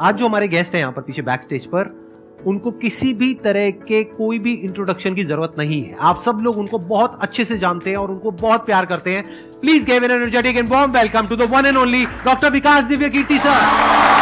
आज जो हमारे गेस्ट हैं यहाँ पर पीछे बैक स्टेज पर, उनको किसी भी तरह के कोई भी इंट्रोडक्शन की जरूरत नहीं है। आप सब लोग उनको बहुत अच्छे से जानते हैं और उनको बहुत प्यार करते हैं। Please give an energetic and warm welcome to the one and only doctor Vikas Divya Kirti sir.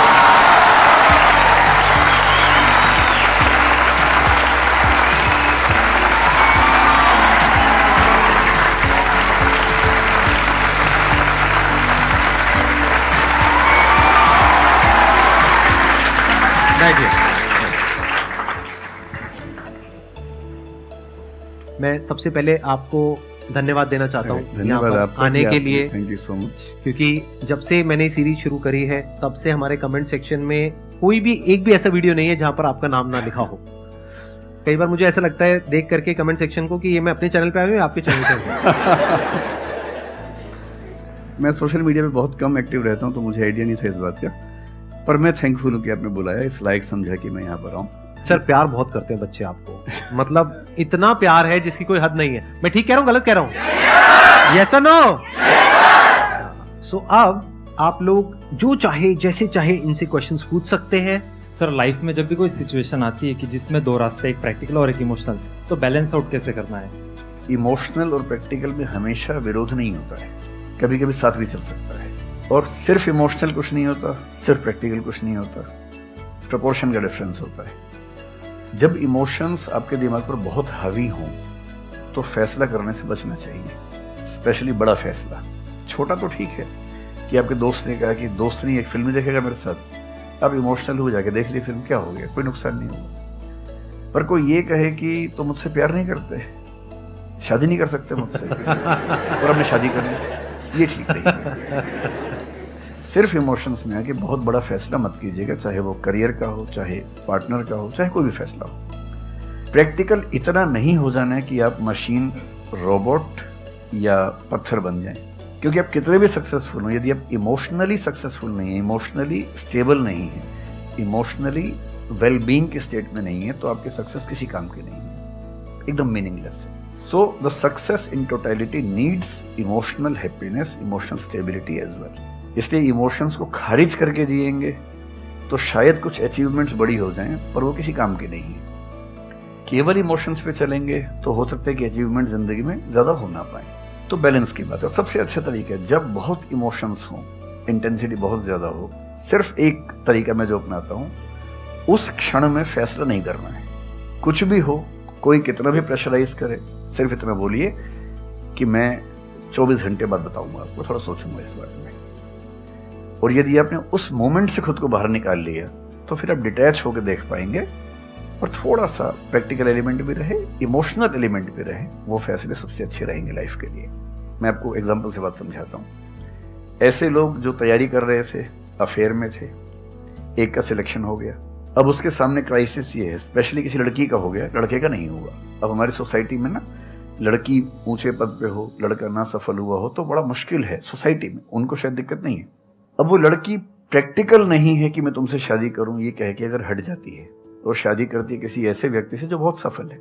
मैं सबसे पहले आपको धन्यवाद देना चाहता हूँ धन्यवाद आपका आने के लिए। Thank you so much. क्योंकि जब से मैंने सीरीज शुरू करी है तब से हमारे कमेंट सेक्शन में कोई भी एक भी ऐसा वीडियो नहीं है जहां पर आपका नाम ना लिखा हो। कई बार मुझे ऐसा लगता है देख करके कमेंट सेक्शन को कि ये मैं अपने चैनल पे आया हूँ या आपके चैनल पे। मैं सोशल मीडिया पे बहुत कम एक्टिव रहता हूँ तो मुझे आइडिया नहीं था इस बात का, पर मैं थैंकफुल हूँ कि आपने बुलाया, इस लायक समझा कि मैं यहाँ पर आऊँ। सर प्यार बहुत करते हैं बच्चे आपको, मतलब इतना प्यार है जिसकी कोई हद नहीं है। मैं ठीक कह रहा हूँ गलत कह रहा हूँ? यस और नो? सो अब आप लोग जो चाहे जैसे चाहे इनसे क्वेश्चंस पूछ सकते हैं। सर लाइफ में जब भी कोई सिचुएशन आती है कि जिसमें दो रास्ते, एक प्रैक्टिकल और एक इमोशनल, तो बैलेंस आउट कैसे करना है? इमोशनल और प्रैक्टिकल में हमेशा विरोध नहीं होता है, कभी कभी साथ भी चल सकता है। और सिर्फ इमोशनल कुछ नहीं होता, सिर्फ प्रैक्टिकल कुछ नहीं होता, प्रोपोर्शन का डिफरेंस होता है। जब इमोशंस आपके दिमाग पर बहुत हावी हों तो फैसला करने से बचना चाहिए, स्पेशली बड़ा फैसला। छोटा तो ठीक है कि आपके दोस्त ने कहा कि दोस्त नहीं एक फिल्म देखेगा मेरे साथ, आप इमोशनल हो जाके देख ली फिल्म, क्या हो गया, कोई नुकसान नहीं होगा। पर कोई ये कहे कि तो मुझसे प्यार नहीं करते, शादी नहीं कर सकते मुझसे और अब मैं शादी कर लूं, ये ठीक नहीं है। सिर्फ इमोशंस में आके बहुत बड़ा फैसला मत कीजिएगा, चाहे वो करियर का हो, चाहे पार्टनर का हो, चाहे कोई भी फैसला हो। प्रैक्टिकल इतना नहीं हो जाना है कि आप मशीन, रोबोट या पत्थर बन जाएं। क्योंकि आप कितने भी सक्सेसफुल हो, यदि आप इमोशनली सक्सेसफुल नहीं है, इमोशनली स्टेबल नहीं है, इमोशनली वेलबींग के स्टेट में नहीं है, तो आपकी सक्सेस किसी काम की नहीं है, एकदम मीनिंगलेस है। So the success in totality needs emotional happiness, emotional stability as well. इसलिए इमोशंस को खारिज करके जिएंगे तो शायद कुछ अचीवमेंट्स बड़ी हो जाएं, पर वो किसी काम की नहीं है। केवल इमोशंस पे चलेंगे तो हो सकता है कि अचीवमेंट जिंदगी में ज्यादा हो ना पाए। तो बैलेंस की बात है। और सबसे अच्छा तरीका है, जब बहुत इमोशंस हो, इंटेंसिटी बहुत ज्यादा हो, सिर्फ एक तरीका मैं जो अपनाता हूँ, उस क्षण में फैसला नहीं करना है। कुछ भी हो, कोई कितना भी प्रेशराइज करे, सिर्फ इतना बोलिए कि मैं 24 घंटे बाद बताऊंगा आपको, थोड़ा सोचूंगा इस बारे में। और यदि आपने उस मोमेंट से खुद को बाहर निकाल लिया तो फिर आप डिटैच होकर देख पाएंगे और थोड़ा सा प्रैक्टिकल एलिमेंट भी रहे, इमोशनल एलिमेंट भी रहे, वो फैसले सबसे अच्छे रहेंगे लाइफ के लिए। मैं आपको एग्जांपल से बात समझाता हूँ। ऐसे लोग जो तैयारी कर रहे थे, अफेयर में थे, एक का सिलेक्शन हो गया, अब उसके सामने क्राइसिस ये है, स्पेशली किसी लड़की का हो गया, लड़के का नहीं हुआ। अब हमारी सोसाइटी में ना, लड़की ऊंचे पद पे हो, लड़का ना सफल हुआ हो तो बड़ा मुश्किल है सोसाइटी में, उनको शायद दिक्कत नहीं है। अब वो लड़की प्रैक्टिकल नहीं है कि मैं तुमसे शादी करूं, ये कह के अगर हट जाती है और शादी करती है किसी ऐसे व्यक्ति से जो बहुत सफल है।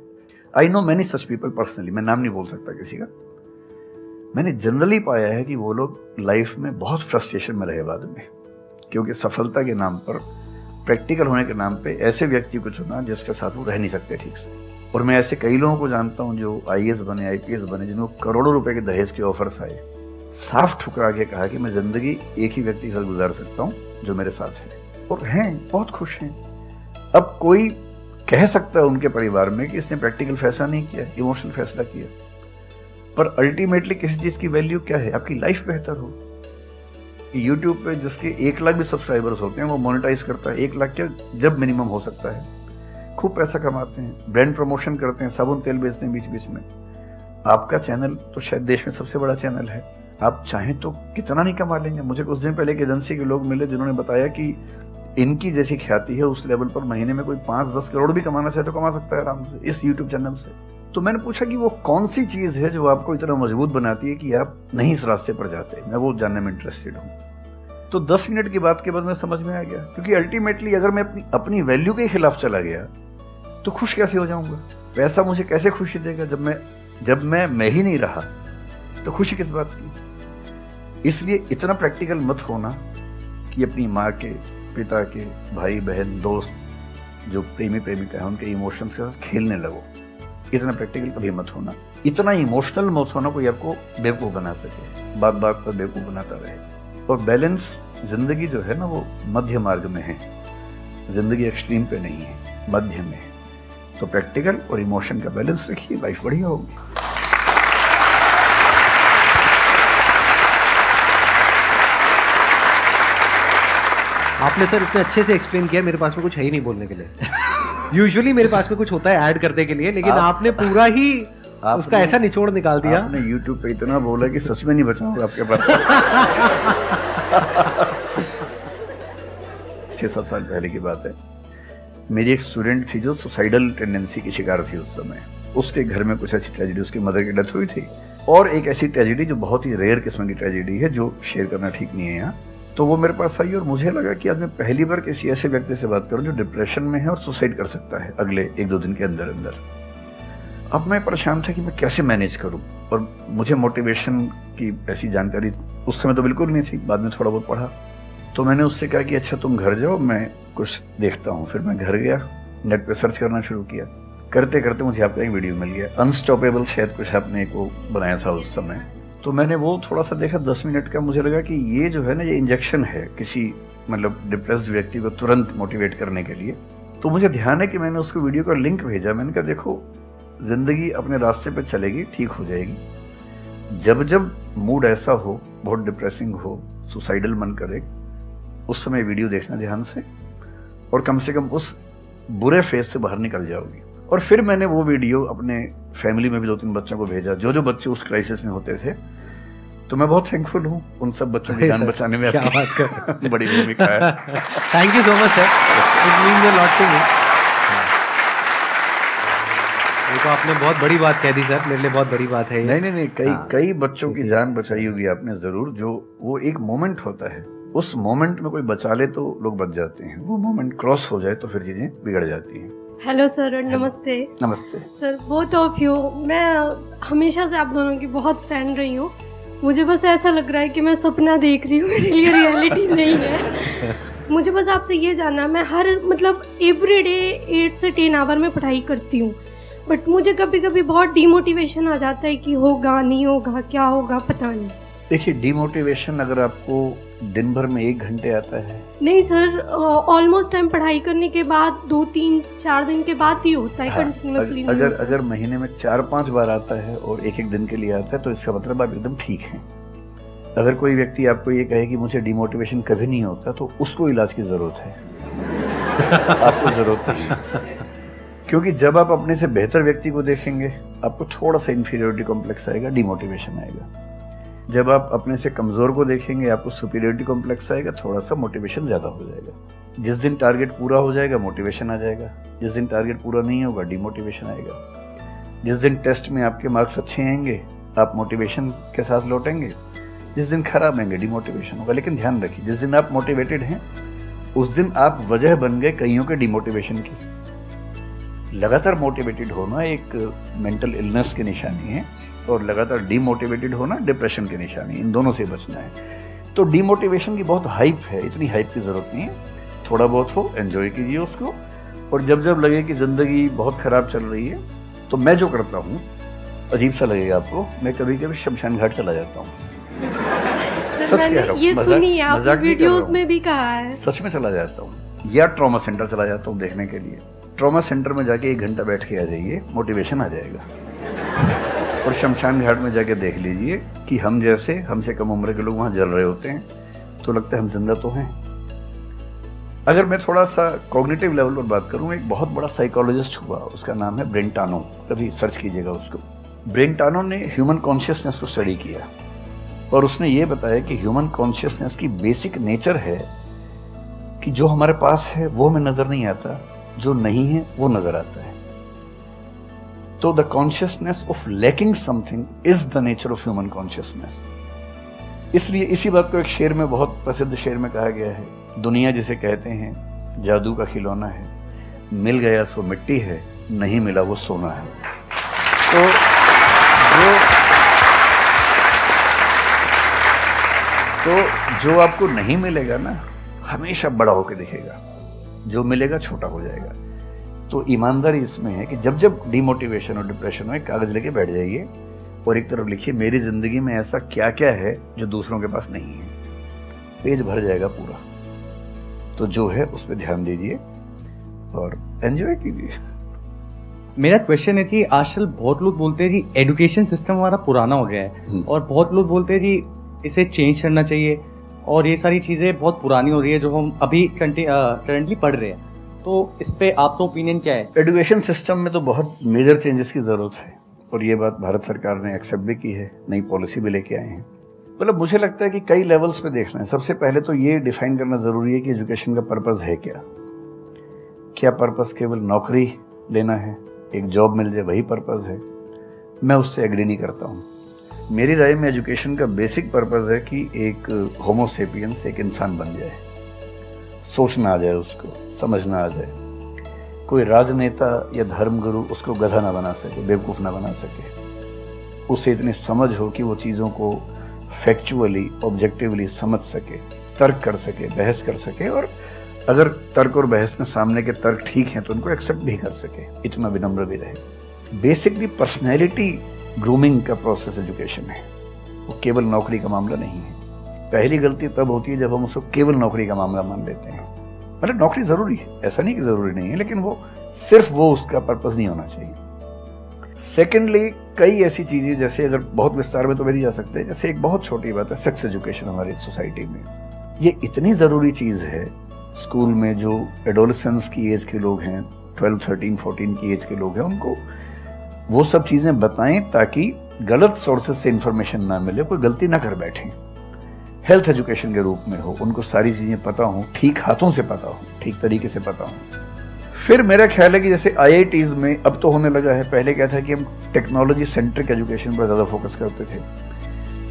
I know many such people personally, मैं नाम नहीं बोल सकता किसी का। मैंने जनरली पाया है कि वो लोग लाइफ में बहुत फ्रस्ट्रेशन में रहे बाद में, क्योंकि सफलता के नाम पर, प्रैक्टिकल होने के नाम पे ऐसे व्यक्ति को चुना जिसके साथ वो रह नहीं सकते ठीक से। और मैं ऐसे कई लोगों को जानता हूं जो IAS बने, IPS बने, जिनको करोड़ों रुपए के दहेज के ऑफर्स आए, साफ ठुकरा के कहा कि मैं जिंदगी एक ही व्यक्ति के साथ गुजार सकता हूं जो मेरे साथ है, और हैं, बहुत खुश हैं। अब कोई कह सकता है उनके परिवार में कि इसने प्रैक्टिकल फैसला नहीं किया, इमोशनल फैसला किया, पर अल्टीमेटली किसी चीज की वैल्यू क्या है? आपकी लाइफ बेहतर हो। यूट्यूब पे जिसके 1 लाख भी सब्सक्राइबर्स होते हैं वो मोनेटाइज करता है, 1 लाख क्या जब मिनिमम हो सकता है, खूब पैसा कमाते हैं, ब्रांड प्रमोशन करते हैं, साबुन तेल बेचते हैं बीच बीच में। आपका चैनल तो शायद देश में सबसे बड़ा चैनल है, आप चाहें तो कितना नहीं कमा लेंगे। मुझे कुछ दिन पहले एक एजेंसी के लोग मिले जिन्होंने बताया कि इनकी जैसी ख्याति है उस लेवल पर महीने में कोई 5-10 करोड़ भी कमाना चाहे तो कमा सकता है आराम से इस यूट्यूब चैनल से। तो मैंने पूछा कि वो कौन सी चीज है जो आपको इतना मजबूत बनाती है कि आप नहीं इस रास्ते पर जाते। मैं वो जानने में इंटरेस्टेड हूँ। तो 10 मिनट की बात के बाद मैं समझ में आ गया, क्योंकि अल्टीमेटली अगर मैं अपनी वैल्यू के खिलाफ चला गया तो खुश कैसे हो जाऊंगा? पैसा मुझे कैसे खुशी देगा जब मैं ही नहीं रहा, तो खुशी किस बात की? इसलिए इतना प्रैक्टिकल मत होना कि अपनी माँ के, पिता के, भाई बहन, दोस्त, जो प्रेमी प्रेमिका है उनके इमोशंस के साथ खेलने लगो। इतना प्रैक्टिकल कभी मत होना, इतना इमोशनल मत होना कोई आपको बेवकूफ़ बना सके, बात बात पर बेवकूफ़ बनाता रहे। और बैलेंस, जिंदगी जो है ना वो मध्य मार्ग में है, जिंदगी एक्सट्रीम पे नहीं है, मध्य में है। तो प्रैक्टिकल और इमोशन का बैलेंस रखिए, लाइफ बढ़िया होगी। आपने सर इतने अच्छे से एक्सप्लेन किया, मेरे पास में कुछ है ही नहीं बोलने के लिए। यूजुअली मेरे पास में कुछ होता है ऐड करने के लिए, लेकिन आपने पूरा ही उसका ऐसा निचोड़ निकाल दिया। आपने YouTube पे इतना बोला कि सच में नहीं बचाऊंगा आपके पास। 6-7 साल पहले की बात है, मेरी एक स्टूडेंट थी जो सुसाइडल टेंडेंसी की शिकार थी उस समय। उसके घर में कुछ ऐसी ट्रेजेडी, उसकी मदर की डेथ हुई थी, और एक ऐसी ट्रेजेडी जो बहुत ही रेयर किस्म की ट्रेजेडी है, जो शेयर करना ठीक नहीं है यहाँ। तो वो मेरे पास आई और मुझे लगा कि आज मैं पहली बार किसी ऐसे व्यक्ति से बात करूं जो डिप्रेशन में है और सुसाइड कर सकता है अगले 1-2 दिन के अंदर अंदर। अब मैं परेशान था कि मैं कैसे मैनेज करूं, और मुझे मोटिवेशन की ऐसी जानकारी उस समय तो बिल्कुल नहीं थी, बाद में थोड़ा बहुत पढ़ा। तो मैंने उससे कहा कि अच्छा तुम घर जाओ, मैं कुछ देखता हूँ। फिर मैं घर गया, नेट पे सर्च करना शुरू किया। करते करते मुझे आपका एक वीडियो मिल गया, अनस्टॉपेबल, शायद कुछ आपने एक वो बनाया था उस समय। तो मैंने वो थोड़ा सा देखा, 10 मिनट का। मुझे लगा कि ये जो है ना, ये इंजेक्शन है किसी मतलब डिप्रेस्ड व्यक्ति को तुरंत मोटिवेट करने के लिए। तो मुझे ध्यान है कि मैंने उसको वीडियो का लिंक भेजा। मैंने कहा देखो, जिंदगी अपने रास्ते पे चलेगी, ठीक हो जाएगी। जब जब मूड ऐसा हो, बहुत डिप्रेसिंग हो, सुसाइडल मन करे, उस समय वीडियो देखना ध्यान से, और कम से कम उस बुरे फेज से बाहर निकल जाओगी। और फिर मैंने वो वीडियो अपने फैमिली में भी 2-3 बच्चों को भेजा, जो बच्चे उस क्राइसिस में होते थे। तो मैं बहुत थैंकफुल हूँ उन सब बच्चों की जान बचाने में, क्या बात कर बड़ी भूमिका है। Thank you so much sir, it means a lot to me. ये तो आपने बहुत बड़ी बात कह दी सर, मेरे लिए बहुत बड़ी बात है। नहीं, कई बच्चों की जान बचाई होगी आपने जरूर। जो वो एक मोमेंट होता है, उस मोमेंट में कोई बचा ले तो लोग बच जाते हैं, वो मोमेंट क्रॉस हो जाए तो फिर चीजें बिगड़ जाती हैं। हेलो सर, नमस्ते। नमस्ते सर, बोथ ऑफ यू, मैं हमेशा से आप दोनों की बहुत फैन रही हूँ। मुझे बस ऐसा लग रहा है कि मैं सपना देख रही हूँ, मेरे लिए रियलिटी नहीं है। मुझे बस आपसे ये जानना, मैं हर मतलब एवरी डे 8 से 10 आवर में पढ़ाई करती हूँ, बट मुझे कभी कभी बहुत डिमोटिवेशन आ जाता है कि होगा नहीं होगा, क्या होगा पता नहीं। देखिए, डिमोटिवेशन अगर आपको दिन भर में 1 घंटे आता है? नहीं सर, ऑलमोस्ट टाइम पढ़ाई करने के बाद 2-3-4 दिन के बाद ही होता है, कंटिन्यूअसली नहीं। अगर महीने में 4-5 बार आता है और 1-1 दिन के लिए आता है, तो इसका मतलब आप एकदम ठीक हैं। अगर कोई व्यक्ति आपको ये कहे कि मुझे डिमोटिवेशन कभी नहीं होता, तो उसको इलाज की जरूरत है। आपको जरूरत नहीं है। क्योंकि जब आप अपने से बेहतर व्यक्ति को देखेंगे, आपको थोड़ा सा इंफीरियरिटी कॉम्प्लेक्स आएगा, डिमोटिवेशन आएगा। जब आप अपने से कमजोर को देखेंगे, आपको सुपीरियरिटी कॉम्प्लेक्स आएगा, थोड़ा सा मोटिवेशन ज्यादा हो जाएगा। जिस दिन टारगेट पूरा हो जाएगा, मोटिवेशन आ जाएगा। जिस दिन टारगेट पूरा नहीं होगा, डिमोटिवेशन आएगा। जिस दिन टेस्ट में आपके मार्क्स अच्छे आएंगे, आप मोटिवेशन के साथ लौटेंगे। जिस दिन खराब आएंगे, डिमोटिवेशन होगा। लेकिन ध्यान रखिए, जिस दिन आप मोटिवेटेड हैं, उस दिन आप वजह बन गए कईयों के डिमोटिवेशन की। लगातार मोटिवेटेड होना एक मेंटल इलनेस की निशानी है, और लगातार डीमोटिवेटेड होना डिप्रेशन की निशानी। इन दोनों से बचना है। तो डीमोटिवेशन की बहुत हाइप है, इतनी हाइप की जरूरत नहीं है। थोड़ा बहुत हो, एंजॉय कीजिए उसको। और जब जब लगे कि जिंदगी बहुत खराब चल रही है, तो मैं जो करता हूँ, अजीब सा लगेगा आपको, मैं कभी कभी शमशान घाट चला जाता हूँ। सर, मैंने ये सुनी है, आपने वीडियोस में भी कहा है। सच में चला जाता हूँ। या ट्रॉमा सेंटर चला जाता हूँ देखने के लिए। ट्रॉमा सेंटर में जाके 1 घंटा बैठ के आ जाइए, मोटिवेशन आ जाएगा। और शमशान घाट में जाके देख लीजिए कि हम जैसे हमसे कम उम्र के लोग वहाँ जल रहे होते हैं, तो लगता है हम जिंदा तो हैं। अगर मैं थोड़ा सा कॉग्निटिव लेवल पर बात करूँ, एक बहुत बड़ा साइकोलॉजिस्ट हुआ, उसका नाम है ब्रेंटानो। कभी सर्च कीजिएगा उसको। ब्रेंटानो ने ह्यूमन कॉन्शियसनेस को स्टडी किया, और उसने ये बताया कि ह्यूमन कॉन्शियसनेस की बेसिक नेचर है कि जो हमारे पास है वो हमें नजर नहीं आता, जो नहीं है वो नजर आता है। तो the consciousness of lacking something is the nature of human consciousness. इसलिए इसी बात को एक शेर में, बहुत प्रसिद्ध शेर में कहा गया है, दुनिया जिसे कहते हैं जादू का खिलौना है, मिल गया सो मिट्टी है, नहीं मिला वो सोना है। तो जो आपको नहीं मिलेगा ना, हमेशा बड़ा होकर दिखेगा, जो मिलेगा छोटा हो जाएगा। तो ईमानदारी इसमें है कि जब जब डिमोटिवेशन और डिप्रेशन हो, एक कागज लेके बैठ जाइए और एक तरफ लिखिए मेरी जिंदगी में ऐसा क्या क्या है जो दूसरों के पास नहीं है। पेज भर जाएगा पूरा। तो जो है उस पर ध्यान दीजिए और एंजॉय कीजिए। मेरा क्वेश्चन है कि आजकल बहुत लोग बोलते हैं कि एजुकेशन सिस्टम हमारा पुराना हो गया है और बहुत लोग बोलते हैं कि इसे चेंज करना चाहिए और ये सारी चीज़ें बहुत पुरानी हो रही है जो हम अभी करंटली पढ़ रहे हैं। तो इस पे आपका ओपिनियन क्या है? एजुकेशन सिस्टम में तो बहुत मेजर चेंजेस की ज़रूरत है और ये बात भारत सरकार ने एक्सेप्ट भी की है, नई पॉलिसी भी लेके आए हैं। मतलब मुझे लगता है कि कई लेवल्स पे देखना है। सबसे पहले तो ये डिफाइन करना ज़रूरी है कि एजुकेशन का पर्पज़ है क्या। क्या पर्पज़ केवल नौकरी लेना है, एक जॉब मिल जाए, वही पर्पज़ है? मैं उससे एग्री नहीं करता हूँ। मेरी राय में एजुकेशन का बेसिक पर्पज़ है कि एक होमो सेपियंस, एक इंसान बन जाए, सोचना आ जाए, उसको समझना आ जाए। कोई राजनेता या धर्मगुरु उसको गधा ना बना सके, बेवकूफ़ ना बना सके। उसे इतनी समझ हो कि वो चीज़ों को फैक्चुअली, ऑब्जेक्टिवली समझ सके, तर्क कर सके, बहस कर सके और अगर तर्क और बहस में सामने के तर्क ठीक हैं तो उनको एक्सेप्ट भी कर सके, इतना विनम्र भी रहे। बेसिकली पर्सनैलिटी ग्रूमिंग का प्रोसेस एजुकेशन है, वो केवल नौकरी का मामला नहीं है। पहली गलती तब होती है जब हम उसको केवल नौकरी का मामला मान लेते हैं। मतलब नौकरी ज़रूरी है, ऐसा नहीं कि ज़रूरी नहीं है, लेकिन वो सिर्फ वो उसका पर्पज़ नहीं होना चाहिए। सेकेंडली, कई ऐसी चीज़ें जैसे अगर बहुत विस्तार में तो मेरी जा सकते हैं, जैसे एक बहुत छोटी बात है सेक्स एजुकेशन हमारी सोसाइटी में। ये इतनी ज़रूरी चीज़ है स्कूल में। जो एडोलेसेंस की एज के लोग हैं, 12, 13, 14 की एज के लोग हैं, उनको वो सब चीज़ें बताएं ताकि गलत सोर्सेज से इंफॉर्मेशन ना मिले, कोई गलती ना कर बैठें। हेल्थ एजुकेशन के रूप में हो, उनको सारी चीज़ें पता हो, ठीक हाथों से पता हो, ठीक तरीके से पता हो। फिर मेरा ख्याल है कि जैसे IITs में अब तो होने लगा है, पहले क्या था कि हम टेक्नोलॉजी सेंट्रिक एजुकेशन पर ज़्यादा फोकस करते थे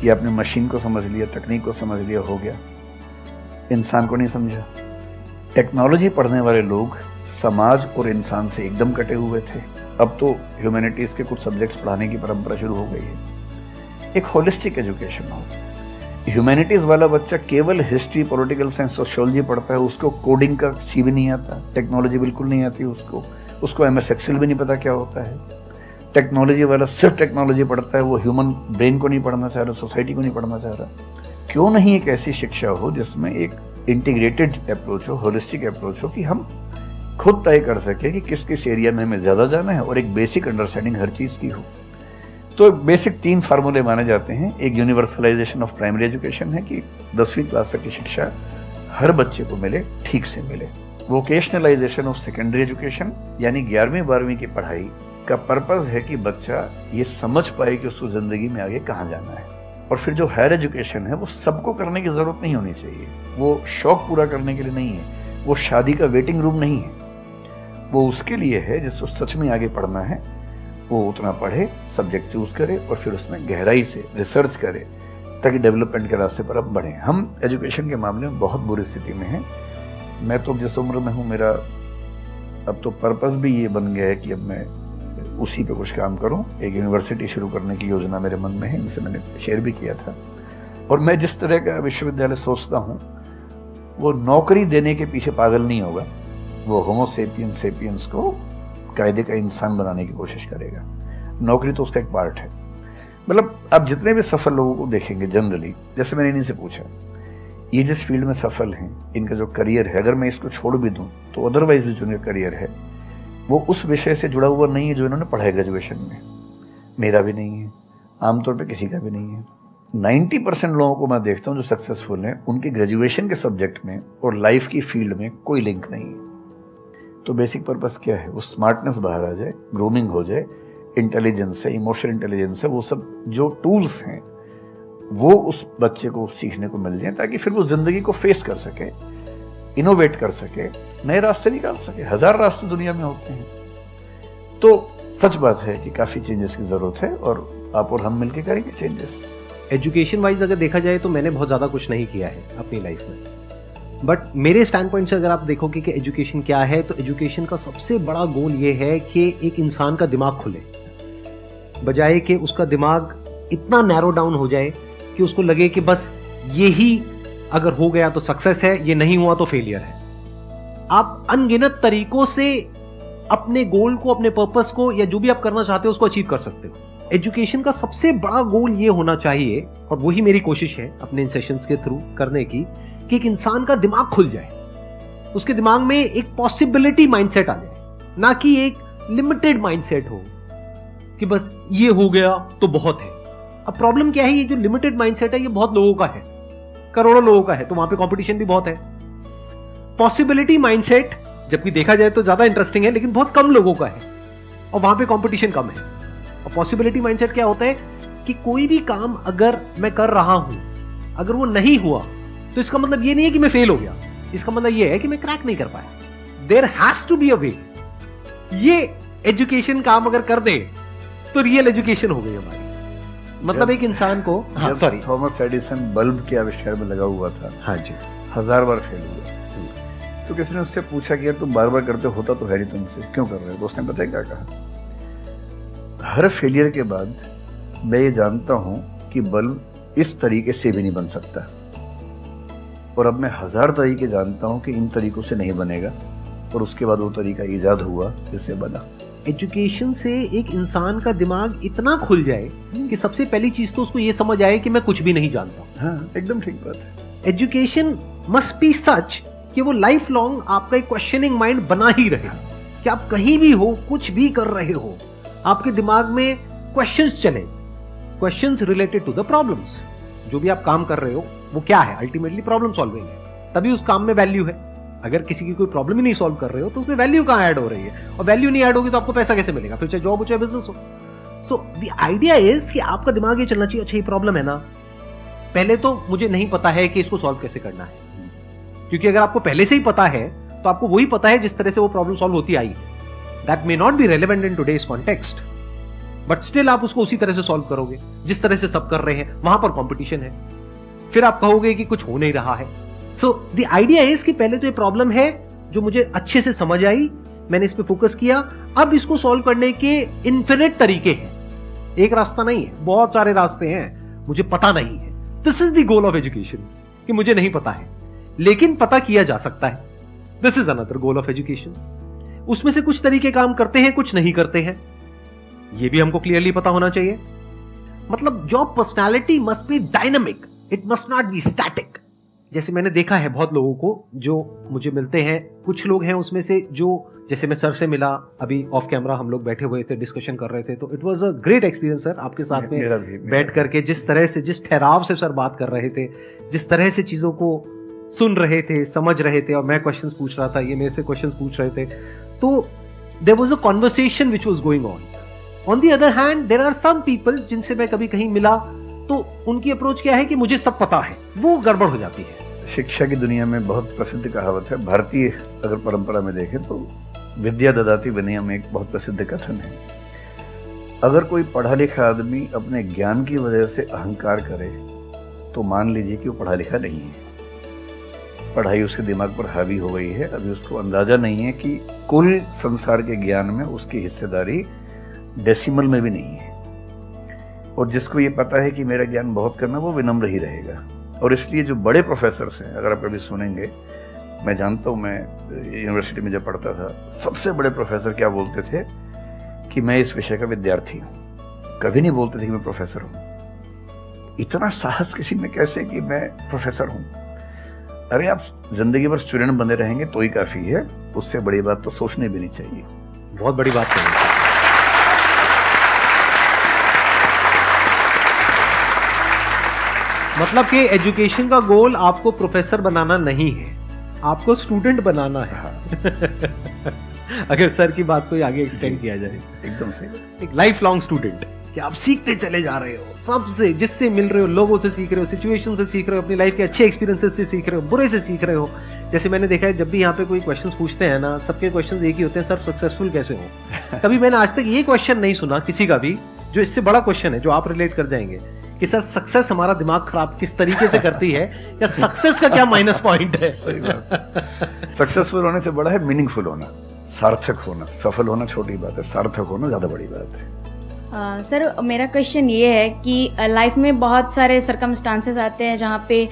कि आपने मशीन को समझ लिया, तकनीक को समझ लिया, हो गया, इंसान को नहीं समझा। टेक्नोलॉजी पढ़ने वाले लोग समाज और इंसान से एकदम कटे हुए थे। अब तो ह्यूमैनिटीज़ के कुछ सब्जेक्ट्स पढ़ाने की परंपरा शुरू हो गई है। एक होलिस्टिक एजुकेशन हो। ह्यूमैनिटीज़ वाला बच्चा केवल हिस्ट्री, पॉलिटिकल साइंस, सोशियोलॉजी पढ़ता है, उसको कोडिंग का सी भी नहीं आता, टेक्नोलॉजी बिल्कुल नहीं आती उसको MS एक्सेल भी नहीं पता क्या होता है। टेक्नोलॉजी वाला सिर्फ टेक्नोलॉजी पढ़ता है, वो ह्यूमन ब्रेन को नहीं पढ़ना चाह रहा, सोसाइटी को नहीं पढ़ना चाह रहा। क्यों नहीं एक ऐसी शिक्षा हो जिसमें एक इंटीग्रेटेड अप्रोच हो, होलिस्टिक अप्रोच हो, कि हम खुद तय कर सके कि किस किस एरिया में हमें ज़्यादा जाना है और एक बेसिक अंडरस्टैंडिंग हर चीज़ की हो। तो बेसिक 3 फार्मूले माने जाते हैं। एक यूनिवर्सलाइजेशन ऑफ प्राइमरी एजुकेशन है कि 10वीं क्लास तक की शिक्षा हर बच्चे को मिले, ठीक से मिले। वोकेशनलाइजेशन ऑफ सेकेंडरी एजुकेशन यानी 11वीं 12वीं की पढ़ाई का पर्पज़ है कि बच्चा ये समझ पाए कि उसको ज़िंदगी में आगे कहाँ जाना है। और फिर जो हायर एजुकेशन है वो सबको करने की ज़रूरत नहीं होनी चाहिए, वो शौक पूरा करने के लिए नहीं है, वो शादी का वेटिंग रूम नहीं है, वो उसके लिए है जिसको सच में आगे पढ़ना है, वो उतना पढ़े, सब्जेक्ट चूज करे और फिर उसमें गहराई से रिसर्च करे ताकि डेवलपमेंट के रास्ते पर अब बढ़ें। हम एजुकेशन के मामले में बहुत बुरी स्थिति में हैं। मैं तो जिस उम्र में हूँ, मेरा अब तो पर्पस भी ये बन गया है कि अब मैं उसी पे कुछ काम करूँ। एक यूनिवर्सिटी शुरू करने की योजना मेरे मन में है, इनसे मैंने शेयर भी किया था। और मैं जिस तरह का विश्वविद्यालय सोचता हूँ वो नौकरी देने के पीछे पागल नहीं होगा, वो होमो सेपियंस को कायदे का इंसान बनाने की कोशिश करेगा। नौकरी तो उसका एक पार्ट है। मतलब आप जितने भी सफल लोगों को देखेंगे जनरली, जैसे मैंने इन्हीं से पूछा, ये जिस फील्ड में सफल हैं, इनका जो करियर है, अगर मैं इसको छोड़ भी दूं तो अदरवाइज भी जो इनका करियर है वो उस विषय से जुड़ा हुआ नहीं है जो इन्होंने पढ़ा है ग्रेजुएशन में। मेरा भी नहीं है, आमतौर पे किसी का भी नहीं है। 90% लोगों को मैं देखता हूँ जो सक्सेसफुल हैं, उनके ग्रेजुएशन के सब्जेक्ट में और लाइफ की फील्ड में कोई लिंक नहीं है। तो बेसिक पर्पस क्या है? वो स्मार्टनेस बाहर आ जाए, ग्रूमिंग हो जाए, इंटेलिजेंस है, इमोशनल इंटेलिजेंस है, वो सब जो टूल्स हैं वो उस बच्चे को सीखने को मिल जाए ताकि फिर वो जिंदगी को फेस कर सके, इनोवेट कर सके, नए रास्ते निकाल सके। 1000 रास्ते दुनिया में होते हैं। तो सच बात है कि काफ़ी चेंजेस की ज़रूरत है और आप और हम मिलकर करेंगे चेंजेस। एजुकेशन वाइज अगर देखा जाए तो मैंने बहुत ज़्यादा कुछ नहीं किया है अपनी लाइफ में, बट मेरे स्टैंड पॉइंट से अगर आप देखोगे कि एजुकेशन क्या है, तो एजुकेशन का सबसे बड़ा गोल ये है कि एक इंसान का दिमाग खुले, बजाय कि उसका दिमाग इतना नैरो डाउन हो जाए कि उसको लगे कि बस यही अगर हो गया तो सक्सेस है, ये नहीं हुआ तो फेलियर है। आप अनगिनत तरीकों से अपने गोल को, अपने पर्पस को, या जो भी आप करना चाहते हो उसको अचीव कर सकते हो। एजुकेशन का सबसे बड़ा गोल ये होना चाहिए, और वही मेरी कोशिश है अपने इन सेशंस के थ्रू करने की, कि एक इंसान का दिमाग खुल जाए, उसके दिमाग में एक पॉसिबिलिटी माइंडसेट आ जाए, ना कि एक लिमिटेड माइंडसेट हो कि बस ये हो गया तो बहुत है। अब प्रॉब्लम क्या है, ये जो लिमिटेड माइंडसेट है ये बहुत लोगों का है, करोड़ों लोगों का है, तो वहां पे कंपटीशन भी बहुत है। पॉसिबिलिटी माइंडसेट जबकि देखा जाए तो ज्यादा इंटरेस्टिंग है, लेकिन बहुत कम लोगों का है और वहां पे कंपटीशन कम है। और पॉसिबिलिटी माइंडसेट क्या होता है कि कोई भी काम अगर मैं कर रहा हूं, अगर वो नहीं हुआ तो इसका मतलब ये नहीं है कि मैं फेल हो गया, इसका मतलब ये है कि मैं क्रैक नहीं कर पाया। There has to be a way. ये एजुकेशन काम अगर कर दे तो रियल एजुकेशन हो गई हमारी। मतलब एक इंसान को, हाँ सॉरी, थॉमस एडिसन बल्ब के आविष्कार में लगा हुआ था, हाँ जी, 1000 बार फेल हुआ। तो किसी ने उससे पूछा कि यार तुम बार बार करते, होता तो है नहीं तुमसे, क्यों कर रहे हो? तो उसने पता है क्या कहा, हर फेलियर के बाद मैं ये जानता हूं कि बल्ब इस तरीके से भी नहीं बन सकता, और अब मैं 1000 तरीके जानता हूं कि इन तरीकों से नहीं बनेगा, और उसके बाद वो तरीका ईजाद हुआ जिससे बना। एजुकेशन से एक इंसान का दिमाग इतना खुल जाए कि सबसे पहली चीज तो उसको ये समझ आए कि मैं कुछ भी नहीं जानता। हाँ, एकदम ठीक बात है। एजुकेशन मस्ट बी सच कि वो लाइफ लॉन्ग आपका एक क्वेश्चनिंग माइंड बना ही रहे, कि आप कहीं भी हो, कुछ भी कर रहे हो, आपके दिमाग में क्वेश्चंस चले, questions related to the problems. जो भी आप काम कर रहे हो वो क्या है, अल्टीमेटली प्रॉब्लम सॉल्विंग है, तभी उस काम में वैल्यू है। अगर किसी की कोई प्रॉब्लम ही नहीं सॉल्व कर रहे हो तो उसमें वैल्यू कहां ऐड हो रही है, और वैल्यू नहीं ऐड होगी तो आपको पैसा कैसे मिलेगा, फिर चाहे जॉब हो चाहे बिजनेस हो। सो द आइडिया इज कि आपका दिमाग ये चलना चाहिए, अच्छा ये प्रॉब्लम है ना, पहले तो मुझे नहीं पता है कि इसको सॉल्व कैसे करना है, क्योंकि अगर आपको पहले से ही पता है तो आपको वही पता है जिस तरह से वो प्रॉब्लम सॉल्व होती आई है। That may not be relevant in today's context, but still आप उसको उसी तरह से सॉल्व करोगे जिस तरह से सब कर रहे हैं। वहां पर कंपटीशन है, फिर आप कहोगे कि कुछ हो नहीं रहा है। सो द आइडिया इज कि पहले तो ये प्रॉब्लम है जो मुझे अच्छे से समझ आई, मैंने इस पे फोकस किया, अब इसको सॉल्व करने के इन्फिनिट तरीके हैं, एक रास्ता नहीं है, बहुत सारे रास्ते हैं, मुझे पता नहीं है। This is the goal of education, कि मुझे नहीं पता है लेकिन पता किया जा सकता है। This is another goal of education. उसमें से कुछ तरीके काम करते हैं, कुछ नहीं करते हैं, यह भी हमको क्लियरली पता होना चाहिए। मतलब job personality must be dynamic, it must not be static. जैसे मैंने देखा है बहुत लोगों को जो मुझे मिलते हैं, कुछ लोग हैं उसमें से जो, जैसे मैं सर से मिला, अभी ऑफ कैमरा हम लोग बैठे हुए थे, डिस्कशन कर रहे थे, तो it was a great experience sir, आपके साथ में बैठ करके जिस तरह से, जिस ठहराव से सर बात कर रहे थे, जिस तरह से चीजों को सुन रहे थे, समझ रहे थे, और मैं क्वेश्चंस पूछ रहा था, ये मेरे से क्वेश्चंस पूछ रहे थे, तो there was a conversation which was going on. On the other hand there are some people जिनसे मैं कभी कहीं मिला तो उनकी अप्रोच क्या है कि मुझे सब पता है, वो गड़बड़ हो जाती है। शिक्षा की दुनिया में बहुत प्रसिद्ध कहावत है, भारतीय अगर परंपरा में देखें तो विद्या ददाति विनयम में एक बहुत प्रसिद्ध कथन है। अगर कोई पढ़ा लिखा आदमी अपने ज्ञान की वजह से अहंकार करे तो मान लीजिए कि वो पढ़ा लिखा नहीं है, पढ़ाई उसके दिमाग पर हावी हो गई है, अभी उसको अंदाजा नहीं है कि कुल संसार के ज्ञान में उसकी हिस्सेदारी डेसिमल में भी नहीं है। और जिसको ये पता है कि मेरा ज्ञान बहुत करना, वो विनम्र ही रहेगा। और इसलिए जो बड़े प्रोफेसर्स हैं, अगर आप कभी सुनेंगे, मैं जानता हूँ, मैं यूनिवर्सिटी में जब पढ़ता था, सबसे बड़े प्रोफेसर क्या बोलते थे कि मैं इस विषय का विद्यार्थी हूँ, कभी नहीं बोलते थे कि मैं प्रोफेसर हूँ। इतना साहस किसी में कैसे कि मैं प्रोफेसर हूँ? अरे आप जिंदगी भर स्टूडेंट बने रहेंगे तो ही काफी है, उससे बड़ी बात तो सोचने भी नहीं चाहिए। बहुत बड़ी बात है। मतलब कि एजुकेशन का गोल आपको प्रोफेसर बनाना नहीं है, आपको स्टूडेंट बनाना है। अगर सर की बात को आगे एक्सटेंड किया जाए, एकदम सही, एक लाइफ लॉन्ग स्टूडेंट, कि आप सीखते चले जा रहे हो, सबसे, जिससे मिल रहे हो, लोगों से सीख रहे हो, सिचुएशन से सीख रहे हो, अपनी लाइफ के अच्छे एक्सपीरियंसेस से सीख रहे हो, बुरे से सीख रहे हो। जैसे मैंने देखा है, जब भी यहाँ पे कोई क्वेश्चंस पूछते हैं ना, सबके क्वेश्चंस एक ही होते हैं, सर सक्सेसफुल कैसे हो। कभी मैंने आज तक ये क्वेश्चन नहीं सुना किसी का भी जो इससे बड़ा क्वेश्चन है, जो आप रिलेट कर जाएंगे कि सर सक्सेस हमारा दिमाग खराब किस तरीके से करती है, या सक्सेस का क्या माइनस पॉइंट है। सक्सेसफुल होने से बड़ा है मीनिंगफुल होना, सार्थक होना। सफल होना छोटी बात है, सार्थक होना ज्यादा बड़ी बात है। सर मेरा क्वेश्चन ये है कि लाइफ में बहुत सारे सरकमस्टांसेस आते हैं जहाँ पे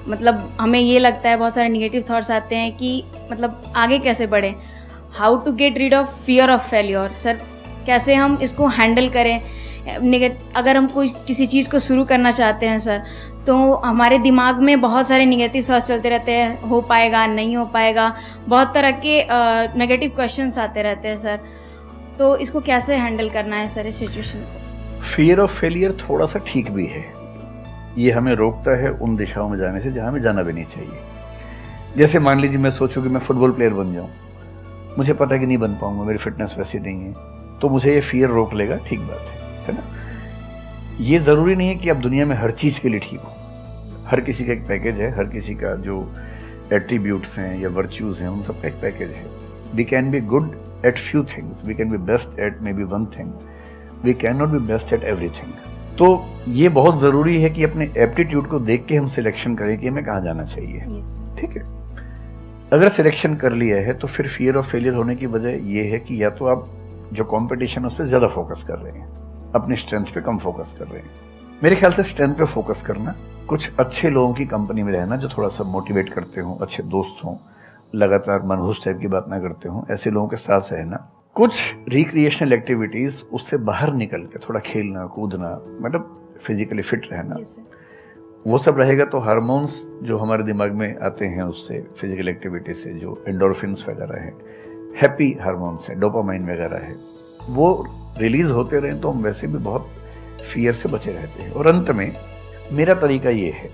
मतलब हमें ये लगता है, बहुत सारे नेगेटिव थॉट्स आते हैं कि मतलब आगे कैसे बढ़ें, how to get rid of fear of failure. Sir कैसे हम इसको हैंडल करें? अगर हम कोई किसी चीज़ को शुरू करना चाहते हैं सर, तो हमारे दिमाग में बहुत सारे नेगेटिव थॉट्स चलते रहते हैं, हो पाएगा नहीं हो पाएगा, बहुत तरह के नेगेटिव क्वेश्चंस आते रहते हैं सर। तो इसको कैसे हैंडल करना है सर इस सिचुएशन को? फियर ऑफ फेलियर थोड़ा सा ठीक भी है, ये हमें रोकता है उन दिशाओं में जाने से जहाँ हमें जाना भी नहीं चाहिए। जैसे मान लीजिए मैं सोचूं कि मैं फुटबॉल प्लेयर बन जाऊं, मुझे पता है कि नहीं बन पाऊंगा, मेरी फिटनेस वैसी नहीं है, तो मुझे ये फियर रोक लेगा, ठीक बात है ना। ये ज़रूरी नहीं है कि आप दुनिया में हर चीज़ के लिए ठीक हो, हर किसी का एक पैकेज है, हर किसी का जो एट्रीब्यूट्स हैं या वर्च्यूज़ हैं उन सब का एक पैकेज है। We can be good at few things, we can be best at maybe one thing, we can not be best at everything. तो ये बहुत ज़रूरी है कि अपने एप्टीट्यूड को देख के हम सिलेक्शन करें कि हमें कहाँ जाना चाहिए। ठीक है, अगर सिलेक्शन कर लिया है तो फिर फियर ऑफ फेलियर होने की वजह ये है कि या तो आप जो कंपटीशन है उस पर ज़्यादा फोकस कर रहे हैं, अपनी स्ट्रेंथ पे कम फोकस कर रहे हैं। मेरे ख्याल से स्ट्रेंथ पे फोकस करना, कुछ अच्छे लोगों की कंपनी में रहना जो थोड़ा सा मोटिवेट करते हों, अच्छे दोस्त हों, लगातार मनहूस टाइप की बात ना करते हों, ऐसे लोगों के साथ रहना, कुछ रिक्रिएशनल एक्टिविटीज़ उससे बाहर निकल के थोड़ा खेलना कूदना, मतलब फिजिकली फिट रहना, वो सब रहेगा तो हार्मोन्स जो हमारे दिमाग में आते हैं उससे, फिजिकल एक्टिविटी से, जो एंडोर्फिन्स वगैरह हैं, हैप्पी हार्मोन्स हैं, डोपामाइन वगैरह है, वो रिलीज होते रहें तो हम वैसे भी बहुत फियर से बचे रहते हैं। और अंत में मेरा तरीका ये है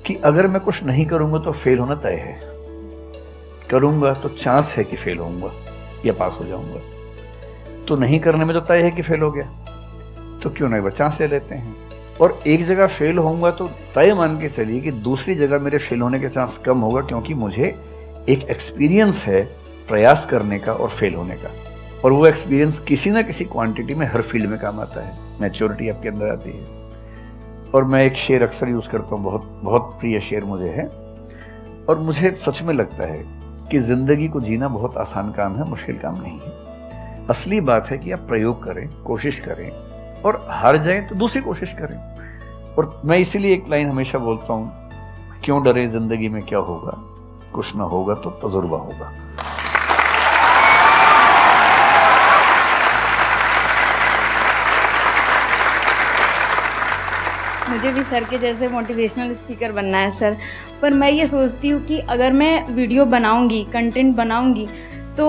कि अगर मैं कुछ नहीं करूँगा तो फेल होना तय है, करूँगा तो चांस है कि फेल होऊंगा या पास हो जाऊँगा, तो नहीं करने में तो तय है कि फेल हो गया, तो क्यों नहीं चांस ले लेते हैं। और एक जगह फेल होऊंगा तो तय मान के चलिए कि दूसरी जगह मेरे फेल होने के चांस कम होगा, क्योंकि मुझे एक एक्सपीरियंस है प्रयास करने का और फेल होने का, और वो एक्सपीरियंस किसी ना किसी क्वांटिटी में हर फील्ड में काम आता है, मैच्योरिटी आपके अंदर आती है। और मैं एक शेर अक्सर यूज़ करता हूँ, बहुत बहुत प्रिय शेर मुझे है, और मुझे सच में लगता है कि ज़िंदगी को जीना बहुत आसान काम है, मुश्किल काम नहीं है। असली बात है कि आप प्रयोग करें, कोशिश करें, और हार जाएं तो दूसरी कोशिश करें। और मैं इसीलिए एक लाइन हमेशा बोलता हूँ, क्यों डरे, ज़िंदगी में क्या होगा, कुछ ना होगा तो तजुर्बा होगा। मुझे भी सर के जैसे मोटिवेशनल स्पीकर बनना है सर, पर मैं ये सोचती हूँ कि अगर मैं वीडियो बनाऊँगी, कंटेंट बनाऊँगी, तो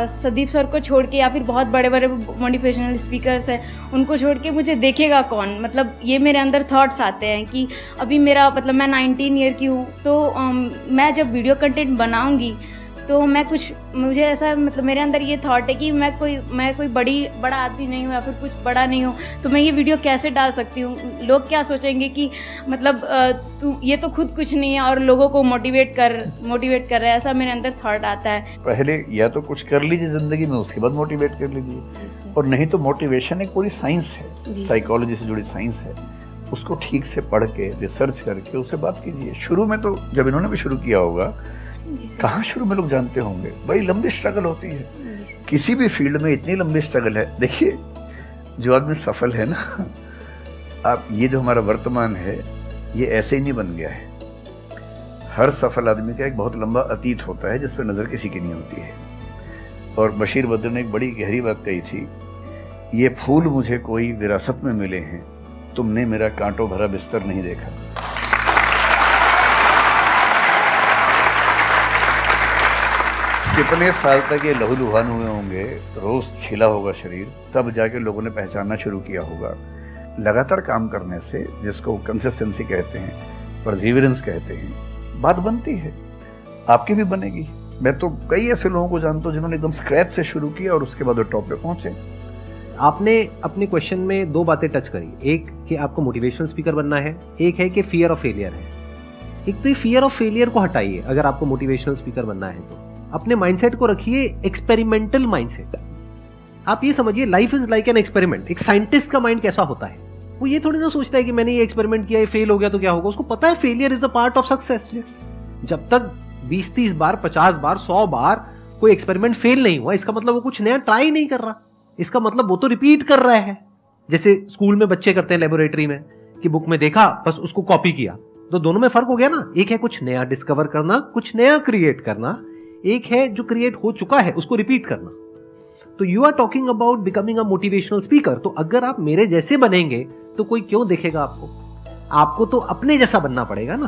संदीप सर को छोड़ के या फिर बहुत बड़े बड़े मोटिवेशनल स्पीकर्स हैं उनको छोड़ के मुझे देखेगा कौन। मतलब ये मेरे अंदर थॉट्स आते हैं कि अभी मेरा मतलब मैं 19 ईयर की हूँ, तो मैं जब वीडियो कंटेंट बनाऊँगी तो मैं कुछ, मुझे ऐसा मतलब मेरे अंदर ये थॉट है कि मैं कोई बड़ा आदमी नहीं हूँ या फिर कुछ बड़ा नहीं हूँ, तो मैं ये वीडियो कैसे डाल सकती हूँ, लोग क्या सोचेंगे कि मतलब तू ये तो खुद कुछ नहीं है और लोगों को मोटिवेट कर रहा है, ऐसा मेरे अंदर थॉट आता है। पहले या तो कुछ कर लीजिए ज़िंदगी में, उसके बाद मोटिवेट कर लीजिए। और नहीं तो मोटिवेशन एक पूरी साइंस है, साइकोलॉजी से जुड़ी साइंस है, उसको ठीक से पढ़ के रिसर्च करके उससे बात कीजिए। शुरू में तो जब इन्होंने भी शुरू किया होगा, कहाँ शुरू में लोग जानते होंगे, बड़ी लंबी स्ट्रगल होती है, किसी भी फील्ड में इतनी लंबी स्ट्रगल है। देखिए जो आदमी सफल है ना, आप ये जो हमारा वर्तमान है ये ऐसे ही नहीं बन गया है। हर सफल आदमी का एक बहुत लंबा अतीत होता है जिस पर नज़र किसी की नहीं होती है। और बशीर बद्र ने एक बड़ी गहरी बात कही थी, ये फूल मुझे कोई विरासत में मिले हैं, तुमने मेरा कांटों भरा बिस्तर नहीं देखा। कितने साल तक ये लहूलुहान हुए होंगे, रोज छिला होगा शरीर, तब जाके लोगों ने पहचानना शुरू किया होगा। लगातार काम करने से, जिसको कंसिस्टेंसी कहते हैं, परसिवियरेंस कहते हैं, बात बनती है, आपकी भी बनेगी। मैं तो कई ऐसे लोगों को जानता हूँ जिन्होंने एकदम स्क्रैच से शुरू किया और उसके बाद वो टॉप पे पहुंचे। आपने अपने क्वेश्चन में दो बातें टच करी, एक कि आपको मोटिवेशनल स्पीकर बनना है, एक है कि फियर ऑफ फेलियर है। एक तो ये फियर ऑफ फेलियर को हटाइए, अगर आपको मोटिवेशनल स्पीकर बनना है तो अपने माइंडसेट को रखिए एक्सपेरिमेंटल माइंडसेट। आप ये समझिए life is like an experiment. एक साइंटिस्ट का माइंड कैसा होता है, वो ये थोड़ी ना सोचता है कि मैंने ये एक्सपेरिमेंट किया, ये फेल हो गया तो क्या होगा। उसको पता है failure is the part of success. जब तक 20-30 बार, 50 बार, 100 बार कोई एक्सपेरिमेंट फेल नहीं हुआ, इसका मतलब वो कुछ नया ट्राई नहीं कर रहा, इसका मतलब वो तो रिपीट कर रहा है। जैसे स्कूल में बच्चे करते हैं लेबोरेटरी में कि बुक में देखा बस उसको कॉपी किया, तो दोनों में फर्क हो गया ना। एक है कुछ नया डिस्कवर करना, कुछ नया क्रिएट करना, एक है जो क्रिएट हो चुका है उसको रिपीट करना। तो you are talking about becoming a motivational speaker. तो अगर आप मेरे जैसे बनेंगे तो कोई क्यों देखेगा आपको? आपको तो अपने जैसा बनना पड़ेगा ना।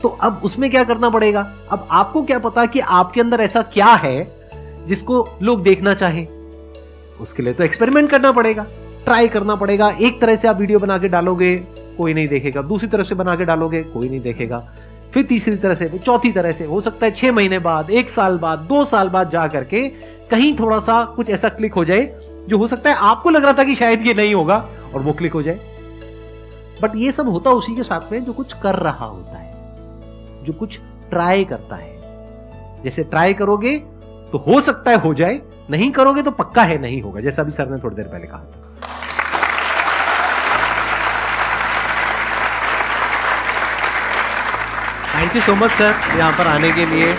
तो अब उसमें क्या करना पड़ेगा? अब आपको क्या पता कि आपके अंदर ऐसा क्या है जिसको लोग देखना चाहें? उसके लिए तो एक्सपेरिमेंट करना पड़ेगा, ट्राई करना पड़ेगा। एक तरह से आप वीडियो बना के डालोगे, कोई नहीं देखेगा। दूसरी तरह से बना के डालोगे, कोई नहीं देखेगा। फिर तीसरी तरह से, चौथी तरह से, हो सकता है 6 महीने बाद, 1 साल बाद, 2 साल बाद जा करके कहीं थोड़ा सा कुछ ऐसा क्लिक हो जाए जो हो सकता है आपको लग रहा था कि शायद ये नहीं होगा और वो क्लिक हो जाए। बट ये सब होता उसी के साथ में जो कुछ कर रहा होता है, जो कुछ ट्राई करता है। जैसे ट्राई करोगे तो हो सकता है हो जाए, नहीं करोगे तो पक्का है नहीं होगा, जैसा अभी सर ने थोड़ी देर पहले कहा था। Thank you so much sir यहाँ पर आने के लिए।